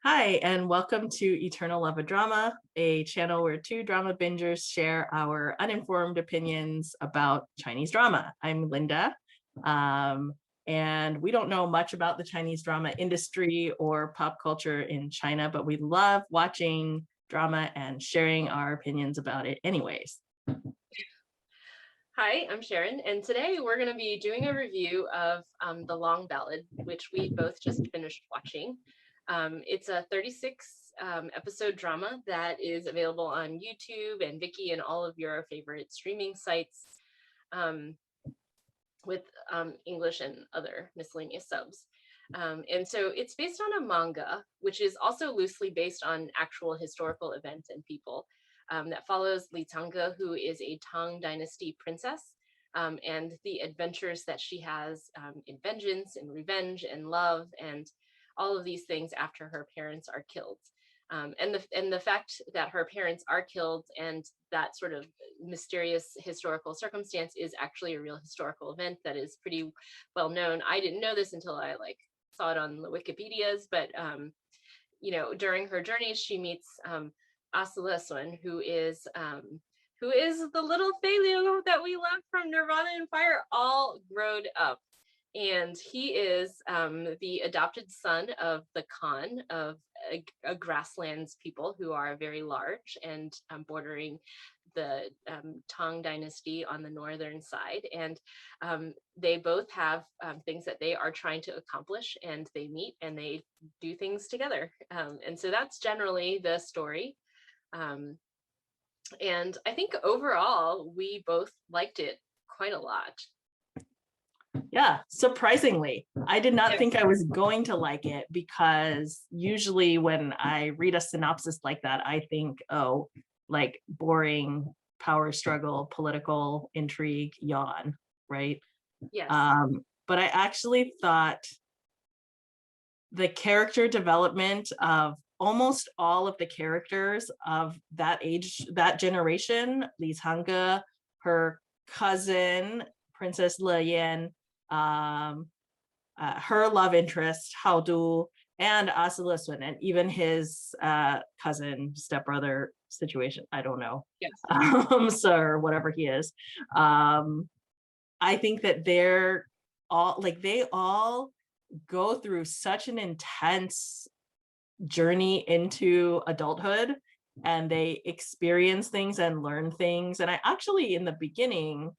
Hi, and welcome to Eternal Love a Drama, a channel where two drama bingers share our uninformed opinions about Chinese drama. I'm Linda, um, and we don't know much about the Chinese drama industry or pop culture in China, but we love watching drama and sharing our opinions about it anyways. Hi, I'm Sharon, and today we're going to be doing a review of The Long Ballad, which we both just finished watching. It's a 36 episode drama that is available on YouTube and Viki and all of your favorite streaming sites um, with English and other miscellaneous subs. And so it's based on a manga, which is also loosely based on actual historical events and people that follows Li Tangge, who is a Tang Dynasty princess, and the adventures that she has in vengeance and revenge and love and all of these things after her parents are killed. And the fact that her parents are killed and that sort of mysterious historical circumstance is actually a real historical event that is pretty well known. I didn't know this until I saw it on the Wikipedias, but during her journey, she meets Asaleswan, who is the little Fei Liu that we love from Nirvana and Fire, all grown up. And he is the adopted son of the Khan of a grasslands people who are very large and bordering the Tang dynasty on the northern side. And they both have things that they are trying to accomplish, and they meet and they do things together. And so that's generally the story. Um, and I think overall, we both liked it quite a lot. Yeah, surprisingly, I did not Yes. think I was going to like it because usually when I read a synopsis like that, I think, oh, like boring power struggle, political intrigue, yawn, right? Yes. But I actually thought the character development of almost all of the characters of that age, that generation, Li Tangge, her cousin, Princess Le Yan, her love interest, Hao Du, and Asaluswin, and even his cousin, stepbrother situation. I don't know. Yes. Sir, whatever he is. I think that they're all like, they all go through such an intense journey into adulthood, and they experience things and learn things. And I actually, in the beginning,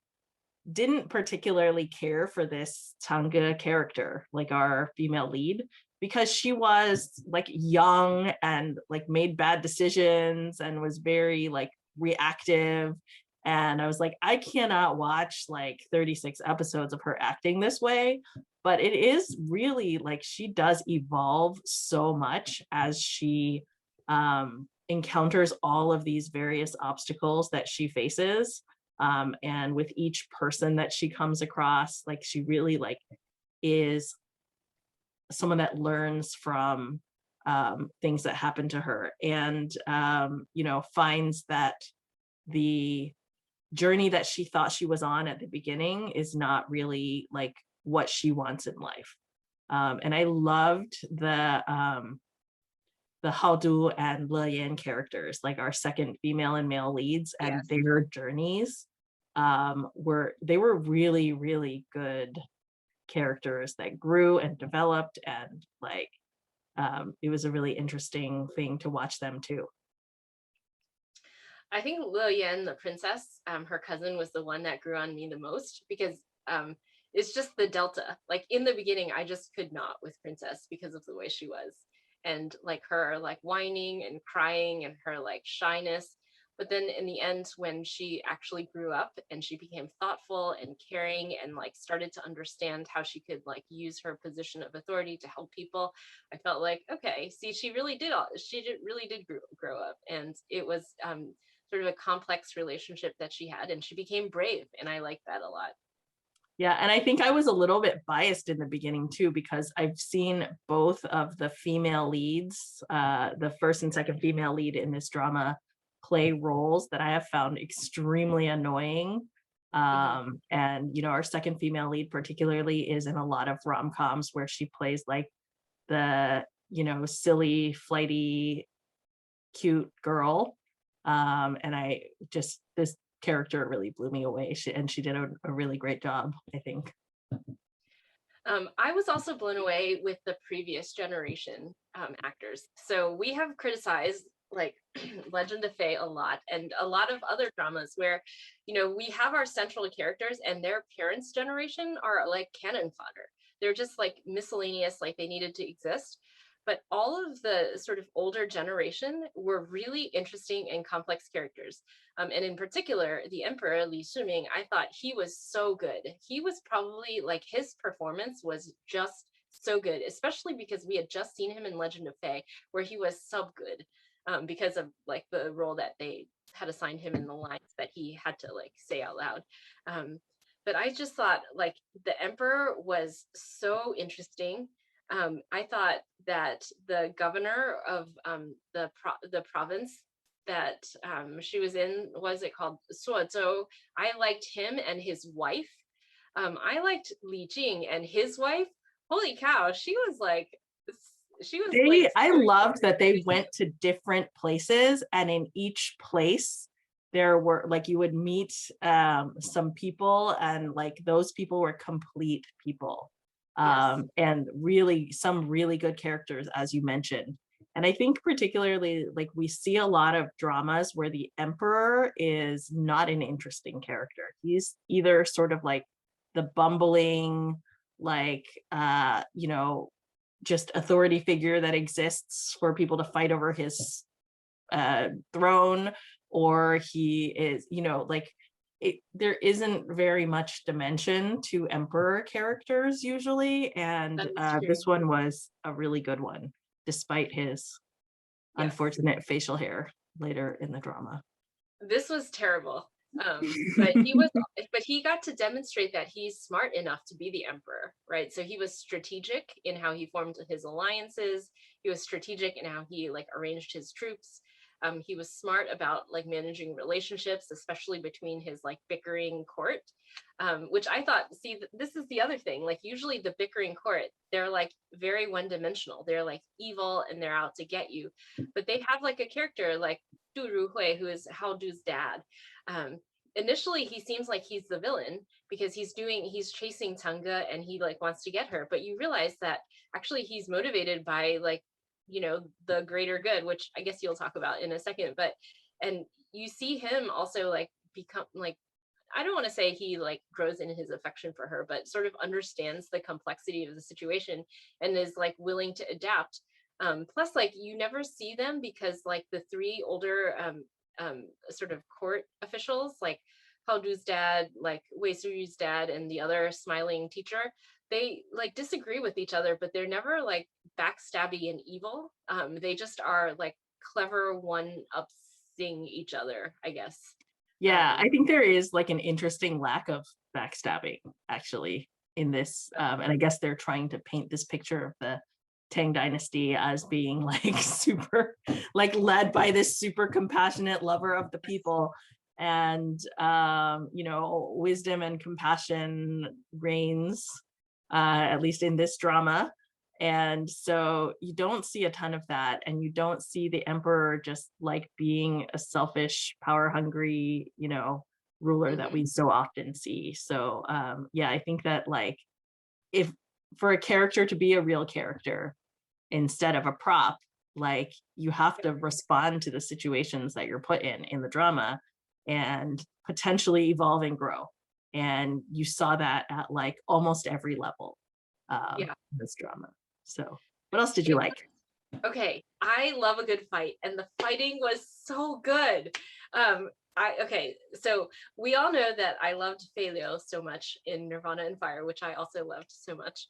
didn't particularly care for this Tanga character, like our female lead, because she was like young and like made bad decisions and was very like reactive. And I was like, I cannot watch like 36 episodes of her acting this way. But it is really like she does evolve so much as she encounters all of these various obstacles that she faces, and with each person that she comes across, like she really like is someone that learns from things that happen to her, and finds that the journey that she thought she was on at the beginning is not really like what she wants in life. And I loved the Hao Du and Le Yan characters, like our second female and male leads, and Yes. their journeys were really, really good characters that grew and developed, and like it was a really interesting thing to watch them too. I think Lilian, the princess, her cousin, was the one that grew on me the most because it's just the delta. Like in the beginning, I just could not with Princess because of the way she was, and like her like whining and crying and her like shyness. But then in the end, when she actually grew up and she became thoughtful and caring and like started to understand how she could like use her position of authority to help people, I felt like, okay, see, really did grow up, and it was sort of a complex relationship that she had, and she became brave, and I like that a lot. Yeah, and I think I was a little bit biased in the beginning too, because I've seen both of the female leads, the first and second female lead in this drama, play roles that I have found extremely annoying. Mm-hmm. And our second female lead particularly is in a lot of rom-coms where she plays like the silly, flighty, cute girl. And this character really blew me away. She did a really great job, I think. I was also blown away with the previous generation actors. So we have criticized like Legend of Fei a lot, and a lot of other dramas where, we have our central characters and their parents' generation are like cannon fodder. They're just like miscellaneous, like they needed to exist. But all of the sort of older generation were really interesting and complex characters. And in particular, the Emperor Li Shiming, I thought he was so good. He was probably like his performance was just so good, especially because we had just seen him in Legend of Fei, where he was sub good because of like the role that they had assigned him in the lines that he had to like say out loud. But I just thought like the Emperor was so interesting. I thought that the governor of the province that she was in, was it called Suozhou? I liked him and his wife. I liked Li Jing and his wife. Holy cow, she was like I scary. loved that they went to different places, and in each place there were like you would meet some people, and like those people were complete people. Yes. And really some really good characters, as you mentioned. And I think particularly like we see a lot of dramas where the emperor is not an interesting character. He's either sort of like the bumbling, like just authority figure that exists for people to fight over his throne, or he is, there isn't very much dimension to emperor characters usually, and That is true. this one was a really good one, despite his Yes. unfortunate facial hair later in the drama. This was terrible. But he got to demonstrate that he's smart enough to be the emperor, right? So he was strategic in how he formed his alliances. He was strategic in how he like arranged his troops. He was smart about like managing relationships, especially between his like bickering court, which I thought, see, this is the other thing. Like usually the bickering court, they're like very one-dimensional. They're like evil and they're out to get you. But they have like a character like Du Ruhui, who is Hao Du's dad. Initially, he seems like he's the villain because he's chasing Tanga and he like wants to get her. But you realize that actually he's motivated by like, the greater good, which I guess you'll talk about in a second. And you see him also like become like, I don't want to say he like grows in his affection for her, but sort of understands the complexity of the situation and is like willing to adapt. Plus, like you never see them because like the three older sort of court officials, like Hao Du's dad, like Wei Suyu's dad, and the other smiling teacher, they like disagree with each other, but they're never like backstabby and evil. They just are like clever one-upping each other, I guess. Yeah, Um, I think there is like an interesting lack of backstabbing actually in this. And I guess they're trying to paint this picture of the Tang Dynasty as being like super, like led by this super compassionate lover of the people. And, wisdom and compassion reigns, at least in this drama. And so you don't see a ton of that, and you don't see the emperor just like being a selfish, power hungry, ruler that mhm. we so often see. So yeah, I think that like if for a character to be a real character instead of a prop, like you have to respond to the situations that you're put in the drama, and potentially evolve and grow. And you saw that at like almost every level Yeah. in this drama. So what else did you It like? Okay, I love a good fight, and the fighting was so good. Okay, so we all know that I loved Fei Liu so much in Nirvana and Fire, which I also loved so much.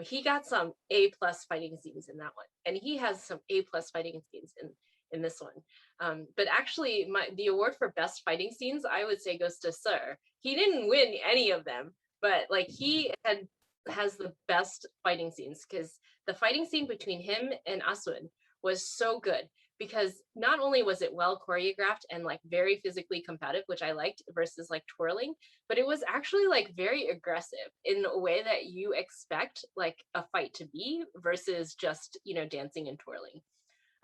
He got some A+ fighting scenes in that one, and he has some A+ fighting scenes in this one. But actually, the award for best fighting scenes, I would say, goes to Sir. He didn't win any of them, but like has the best fighting scenes because the fighting scene between him and Aswin was so good. because not only was it well choreographed and like very physically combative, which I liked versus like twirling, but it was actually like very aggressive in a way that you expect like a fight to be versus just, you know, dancing and twirling.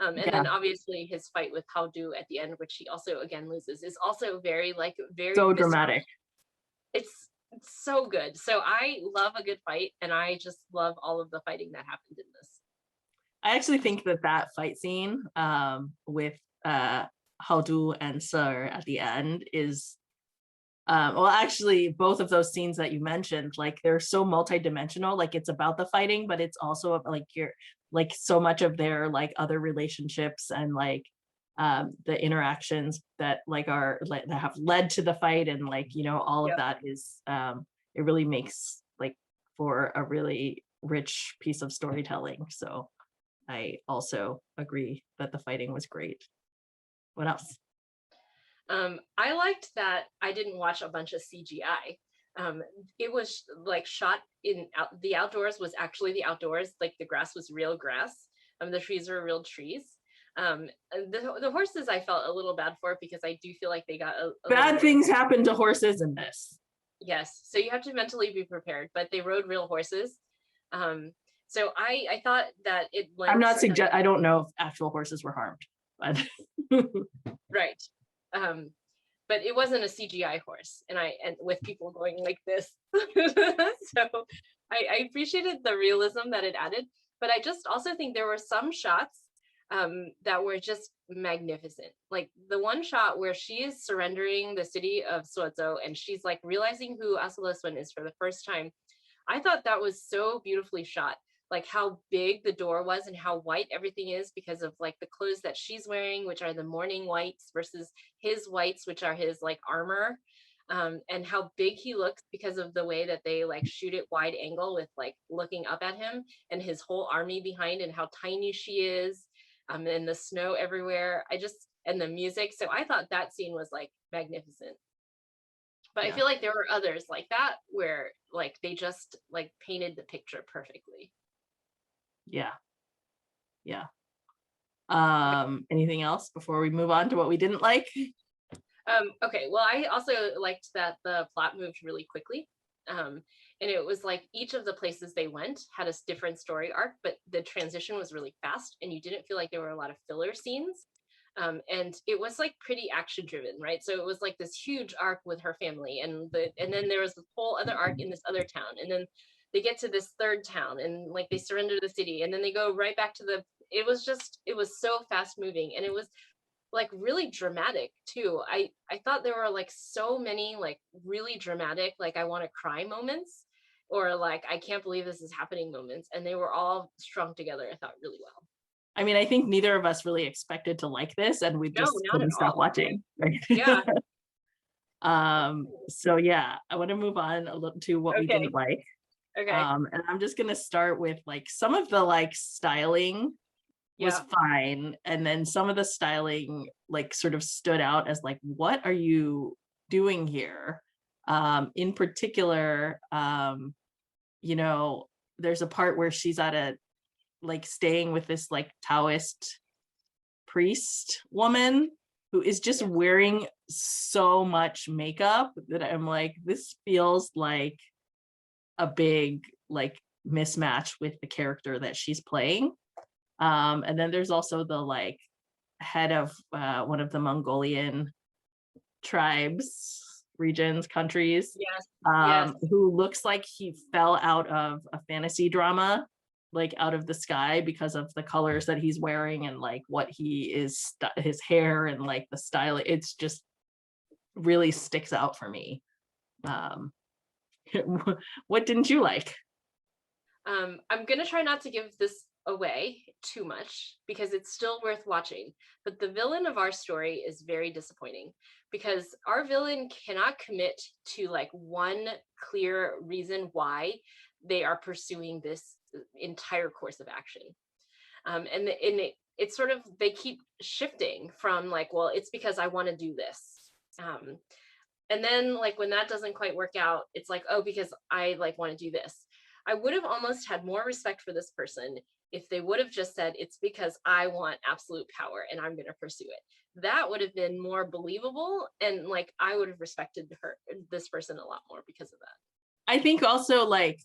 And Yeah, then obviously his fight with Hao Du at the end, which he also again loses, is also very like very so visceral. dramatic. It's so good. So I love a good fight, and I just love all of the fighting that happened in this. I actually think that that fight scene with Hao and Sir at the end is well, actually, both of those scenes that you mentioned, like they're so multidimensional. Like it's about the fighting, but it's also like you're like so much of their like other relationships and like the interactions that like are that have led to the fight, and like you know all of Yep. that is it really makes like for a really rich piece of storytelling. So I also agree that the fighting was great. What else? I liked that I didn't watch a bunch of CGI. It was like shot in the outdoors was actually the outdoors, like the grass was real grass. The trees were real trees. The horses I felt a little bad for because I do feel like they got a little Bad bit. things happen to horses in this. Yes, so you have to mentally be prepared, but they rode real horses. So I thought that it I'm lent not suggest. I don't know if actual horses were harmed, but right. Um, but it wasn't a CGI horse, and with people going like this. So I appreciated the realism that it added, but I just also think there were some shots that were just magnificent. Like the one shot where she is surrendering the city of Suozhou and she's like realizing who Asaleswan is for the first time. I thought that was so beautifully shot, like how big the door was and how white everything is because of like the clothes that she's wearing, which are the morning whites versus his whites, which are his like armor. And how big he looks because of the way that they like shoot it wide angle with like looking up at him and his whole army behind, and how tiny she is, and the snow everywhere. And the music. So I thought that scene was like magnificent. But I yeah, feel like there were others like that where like they just like painted the picture perfectly. yeah, yeah. Okay. Anything else before we move on to what we didn't like? Okay. Well, I also liked that the plot moved really quickly. And it was like each of the places they went had a different story arc, but the transition was really fast, and you didn't feel like there were a lot of filler scenes. And it was like pretty action driven, right? So it was like this huge arc with her family, and then there was this whole other arc in this other town, and then they get to this third town, and like they surrender the city, and then they go right back to the. It was so fast moving, and it was like really dramatic too. I thought there were like so many like really dramatic, like I want to cry moments, or like I can't believe this is happening moments, and they were all strung together, I thought, really well. I mean, I think neither of us really expected to like this, and we No, just not at couldn't stop all. watching. Right? Yeah. So yeah, I want to move on a little to what we Okay. didn't like. Okay. And I'm just gonna start with like some of the like styling was Yeah. fine, and then some of the styling like sort of stood out as like, what are you doing here? In particular, you know, there's a part where she's at a like staying with this like Taoist priest woman who is just Yes. wearing so much makeup that I'm like, this feels like a big like mismatch with the character that she's playing. And then there's also the like head of one of the Mongolian tribes, regions, countries, Yes. Yes. who looks like he fell out of a fantasy drama, like out of the sky because of the colors that he's wearing and like what he is, his hair and like the style. It's just really sticks out for me. Um, what didn't you like? I'm gonna try not to give this away too much because it's still worth watching. But the villain of our story is very disappointing because our villain cannot commit to like one clear reason why they are pursuing this entire course of action. It's sort of they keep shifting from like, well, it's because I want to do this. Um, and then like when that doesn't quite work out, it's like, oh, because I like want to do this. I would have almost had more respect for this person if they would have just said, it's because I want absolute power and I'm going to pursue it. That would have been more believable, and like I would have respected this person a lot more because of that. I think also like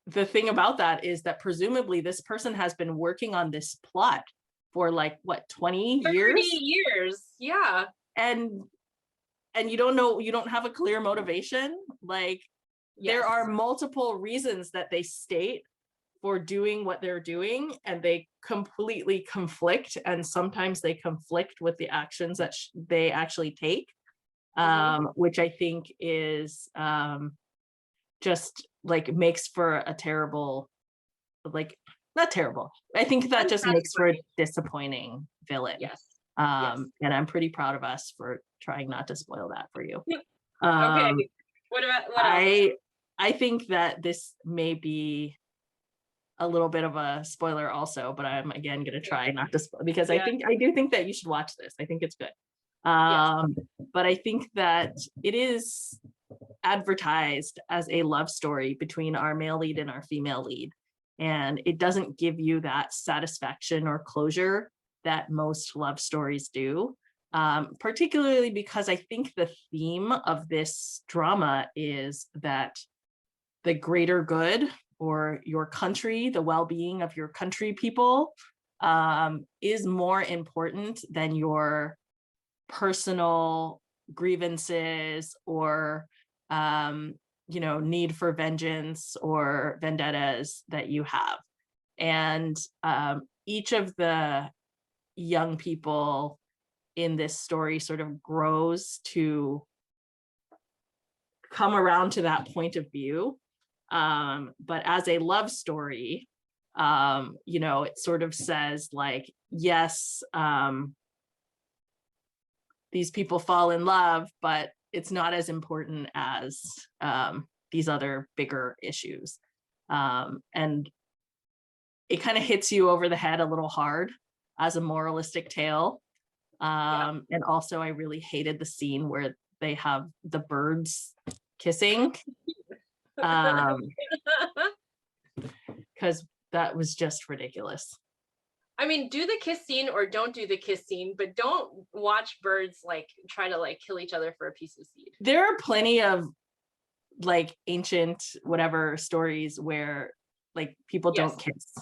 the thing about that is that presumably this person has been working on this plot for like what, 20 30 years? years. Yeah. And you don't know, you don't have a clear motivation. Like there Yes. are multiple reasons that they state for doing what they're doing, and they completely conflict, and sometimes they conflict with the actions that they actually take, which I think is just like makes for a terrible, like not terrible, I think that just makes for a Unsatisfying. disappointing villain. Yes. Yes. And I'm pretty proud of us for trying not to spoil that for you. Okay. um What else? I think that this may be a little bit of a spoiler also, but I'm again going to try not to spoil, because Yeah. I do think that you should watch this. I think it's good. Yes. But I think that it is advertised as a love story between our male lead and our female lead, and it doesn't give you that satisfaction or closure that most love stories do. Particularly because I think the theme of this drama is that the greater good, or your country, the well-being of your country people, is more important than your personal grievances or need for vengeance or vendettas that you have. And each of the young people in this story sort of grows to come around to that point of view. But as a love story, it sort of says like, yes, these people fall in love, but it's not as important as these other bigger issues. And it kind of hits you over the head a little hard as a moralistic tale. Yeah. And also, I really hated the scene where they have the birds kissing, because that was just ridiculous. I mean, do the kiss scene or don't do the kiss scene, but don't watch birds like try to like kill each other for a piece of seed. There are plenty of like ancient whatever stories where like people Yes. don't kiss.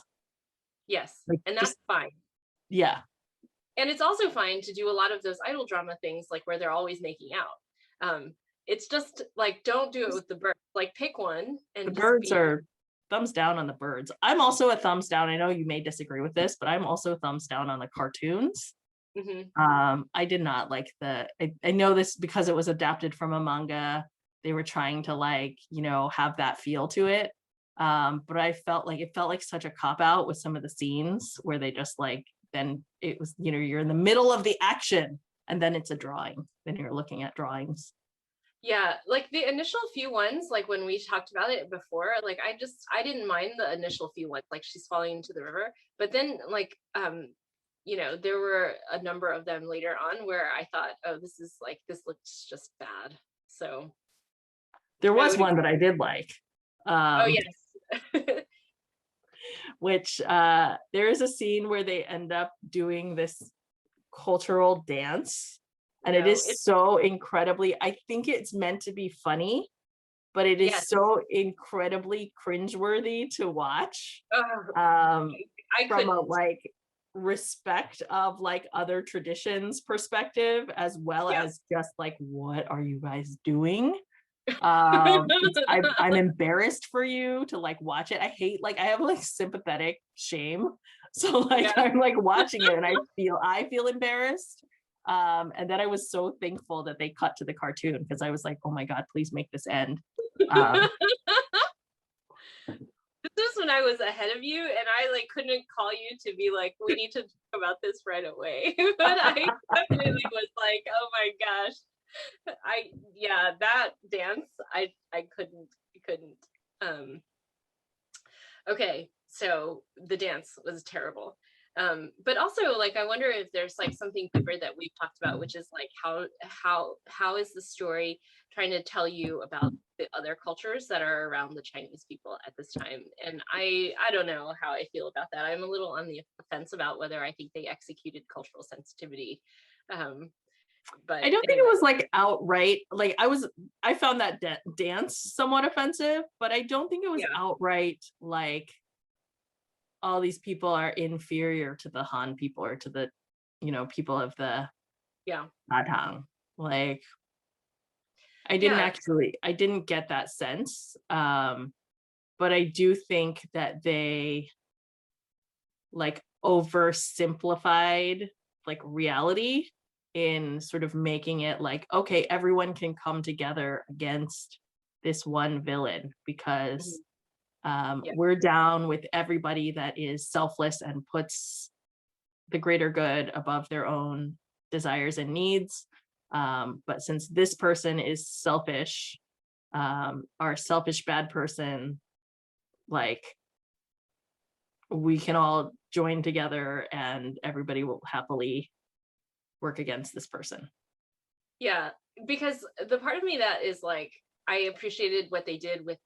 Yes. Like And that's just, fine. yeah. And it's also fine to do a lot of those idol drama things, like where they're always making out. It's just like, don't do it with the birds. Like pick one The and just birds be. are thumbs down on the birds. I'm also a thumbs down. I know you may disagree with this, but I'm also a thumbs down on the cartoons. Mhm. I did not like I know this because it was adapted from a manga. They were trying to like, have that feel to it. But I felt like it felt like such a cop out with some of the scenes where they just like, then it was, you're in the middle of the action and then it's a drawing. Then you're looking at drawings. Yeah, like the initial few ones, like when we talked about it before, like I didn't mind the initial few ones, like she's falling into the river. But then like there were a number of them later on where I thought, oh, this looks just bad. So There I was would agree. one that I did like. Oh Um, yes. which there is a scene where they end up doing this cultural dance, and it No, is it's so incredibly, I think it's meant to be funny, but it is yes. so incredibly cringeworthy to watch, Oh, um I from a couldn't. like respect of like other traditions perspective, as well Yeah. as just like, what are you guys doing? I'm embarrassed for you to like watch it. I hate, like, I have like sympathetic shame, so like Yeah. I'm like watching it and I feel embarrassed. And then I was so thankful that they cut to the cartoon, because I was like, oh my god, please make this end. um This is when I was ahead of you and I like couldn't call you to be like, we need to talk about this right away. But I definitely was like, oh my gosh. That dance, I couldn't. Um okay, so the dance was terrible. But also like I wonder if there's like something deeper that we've talked about, which is like how is the story trying to tell you about the other cultures that are around the Chinese people at this time. And I don't know how I feel about that. I'm a little on the fence about whether I think they executed cultural sensitivity. Um, I but don't think it anyway, was like outright, like I found that dance somewhat offensive, but I don't think it was yeah, outright like all these people are inferior to the Han people or to the, people of the yeah, Datang. Like yeah, I didn't get that sense. But I do think that they like oversimplified like reality in sort of making it like, okay, everyone can come together against this one villain because mhm, yeah, we're down with everybody that is selfless and puts the greater good above their own desires and needs. But since this person is selfish, our selfish bad person, like we can all join together and everybody will happily work against this person. yeah. Because the part of me that is like, I appreciated what they did with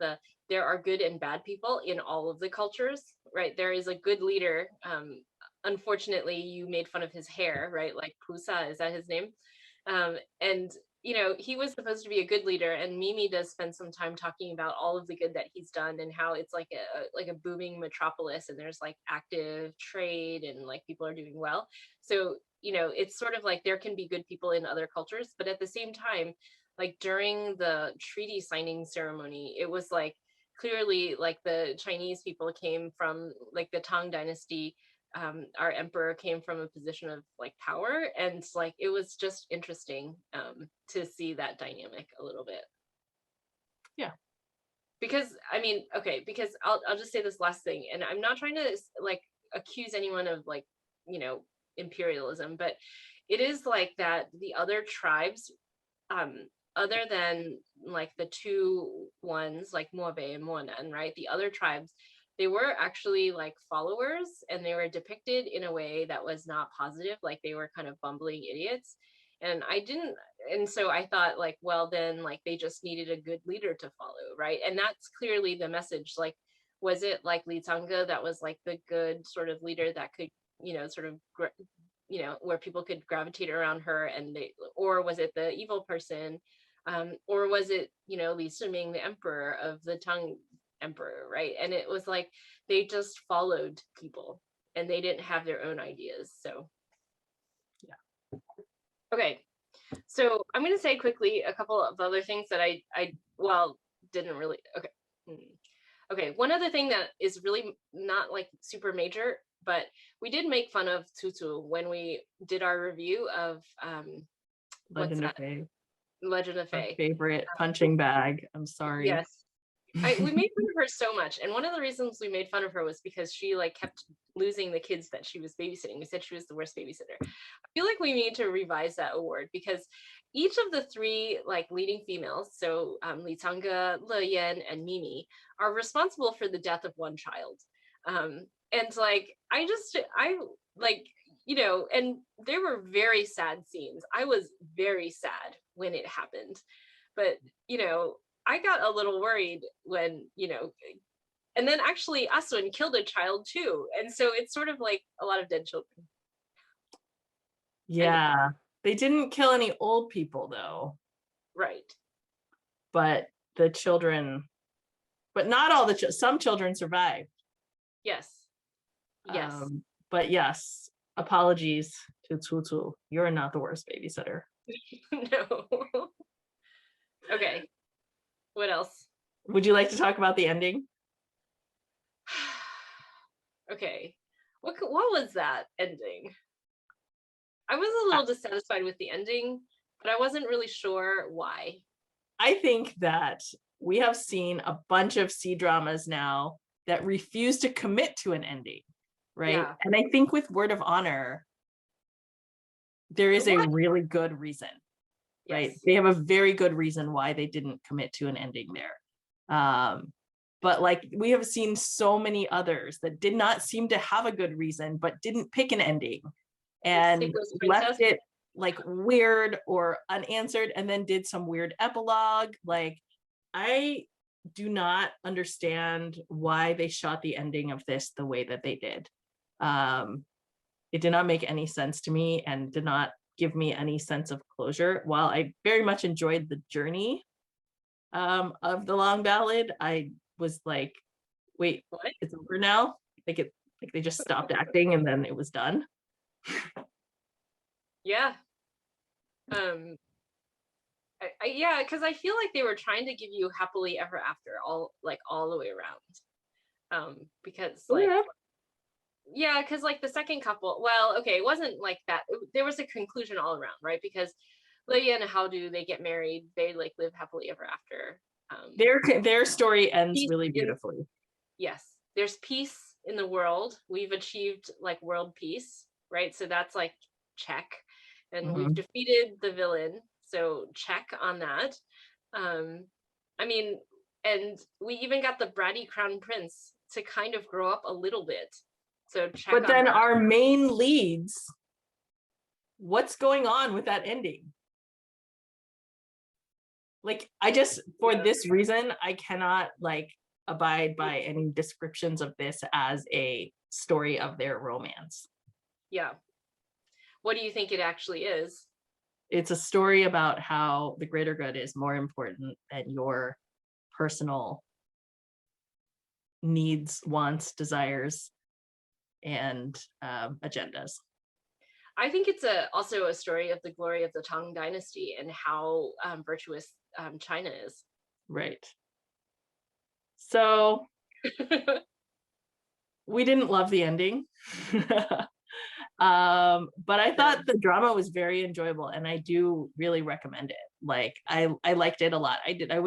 there are good and bad people in all of the cultures, right? There is a good leader. Unfortunately, you made fun of his hair, right? Like Pusa, is that his name? And he was supposed to be a good leader, and Mimi does spend some time talking about all of the good that he's done and how it's like a booming metropolis, and there's like active trade and like people are doing well. So it's sort of like there can be good people in other cultures, but at the same time, like during the treaty signing ceremony, it was like clearly like the Chinese people came from like the Tang dynasty. Our emperor came from a position of like power, and like it was just interesting to see that dynamic a little bit. Yeah. Because I mean, okay, because I'll just say this last thing, and I'm not trying to like accuse anyone of like you know imperialism, but it is like that the other tribes, um other than like the two ones like Mobe and Monan, right? The other tribes, they were actually like followers, and they were depicted in a way that was not positive, like they were kind of bumbling idiots. And I didn't and so I thought like, well, then like they just needed a good leader to follow, right? And that's clearly the message. Like, was it like Li Tanga that was like the good sort of leader that could sort of where people could gravitate around her, and they, or was it the evil person, or was it Li Shiming, the emperor of the Tang emperor, right? And it was like they just followed people, and they didn't have their own ideas. So Yeah. okay, so I'm going to say quickly a couple of other things that I well didn't really. Okay. Okay, one other thing that is really not like super major, but we did make fun of Chu Chu when we did our review of what's Legend of that? Fei, Legend of our Fei. favorite punching bag. I'm sorry. Yes. We made fun of her so much, and one of the reasons we made fun of her was because she like kept losing the kids that she was babysitting. We said she was the worst babysitter. I feel like we need to revise that award, because each of the three like leading females, so Li Tanga, Le Yan, and Mimi, are responsible for the death of one child. And like I like and there were very sad scenes. I was very sad when it happened, but I got a little worried when, and then actually Aswin killed a child too. And so it's sort of like a lot of dead children. Anyway, Yeah. They didn't kill any old people though, right. but the children, but not all some children survived. Yes. Yes. But yes, apologies to Tutu. You're not the worst babysitter. No. Okay. What else? Would you like to talk about the ending? Okay. What was that ending? I was a little dissatisfied with the ending, but I wasn't really sure why. I think that we have seen a bunch of cdramas now that refuse to commit to an ending, right? Yeah. And I think with Word of Honor, there is a What? really good reason, right? Yes. They have a very good reason why they didn't commit to an ending there. But like we have seen so many others that did not seem to have a good reason, but didn't pick an ending and Sequel's left Princess. it like weird or unanswered, and then did some weird epilogue. Like I do not understand why they shot the ending of this the way that they did. It did not make any sense to me and did not give me any sense of closure. While I very much enjoyed the journey of the Long Ballad, I was like, wait, What? it's over now? Like they just stopped acting and then it was done. Yeah. Um, yeah, because I feel like they were trying to give you happily ever after all the way around. Because like Yeah. yeah, because like the second couple, well, okay, it wasn't like that. There was a conclusion all around, right? Because Lydia and how do they get married? They like live happily ever after. Their story ends Peace really in beautifully. yes, there's peace in the world. We've achieved like world peace, right? So that's like check, and we've Mhm. defeated the villain. So check on that. Um, I mean, and we even got the bratty crown prince to kind of grow up a little bit. So check But on then that. our main leads, what's going on with that ending? Like, I just, for Yeah. this reason, I cannot like abide by any descriptions of this as a story of their romance. Yeah. What do you think it actually is? It's a story about how the greater good is more important than your personal needs, wants, desires, and agendas. I think it's also a story of the glory of the Tang Dynasty and how virtuous China is. Right. So we didn't love the ending. But I No. thought the drama was very enjoyable and I do really recommend it. Like I liked it a lot. I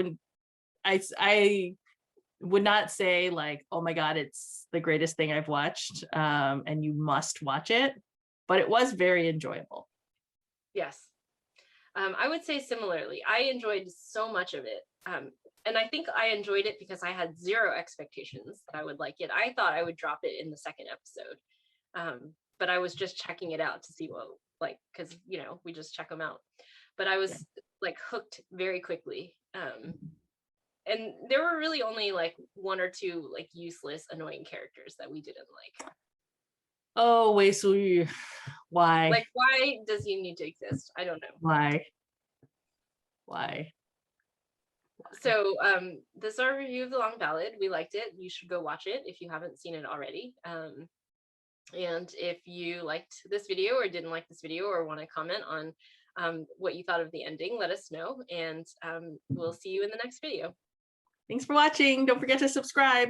would not say like, oh my God, it's the greatest thing I've watched. And you must watch it, but it was very enjoyable. Yes. I would say similarly. I enjoyed so much of it. And I think I enjoyed it because I had zero expectations that I would like it. I thought I would drop it in the second episode. But I was just checking it out to see what, like, because, we just check them out. But I Yeah. was like hooked very quickly. And there were really only like one or two like useless, annoying characters that we didn't like. Oh, Wei Su Yu. Why? Like, why does he need to exist? I don't know. Why? Why? Why? So this is our review of the Long Ballad. We liked it. You should go watch it if you haven't seen it already. And if you liked this video or didn't like this video or want to comment on what you thought of the ending, let us know. And we'll see you in the next video. Thanks for watching. Don't forget to subscribe.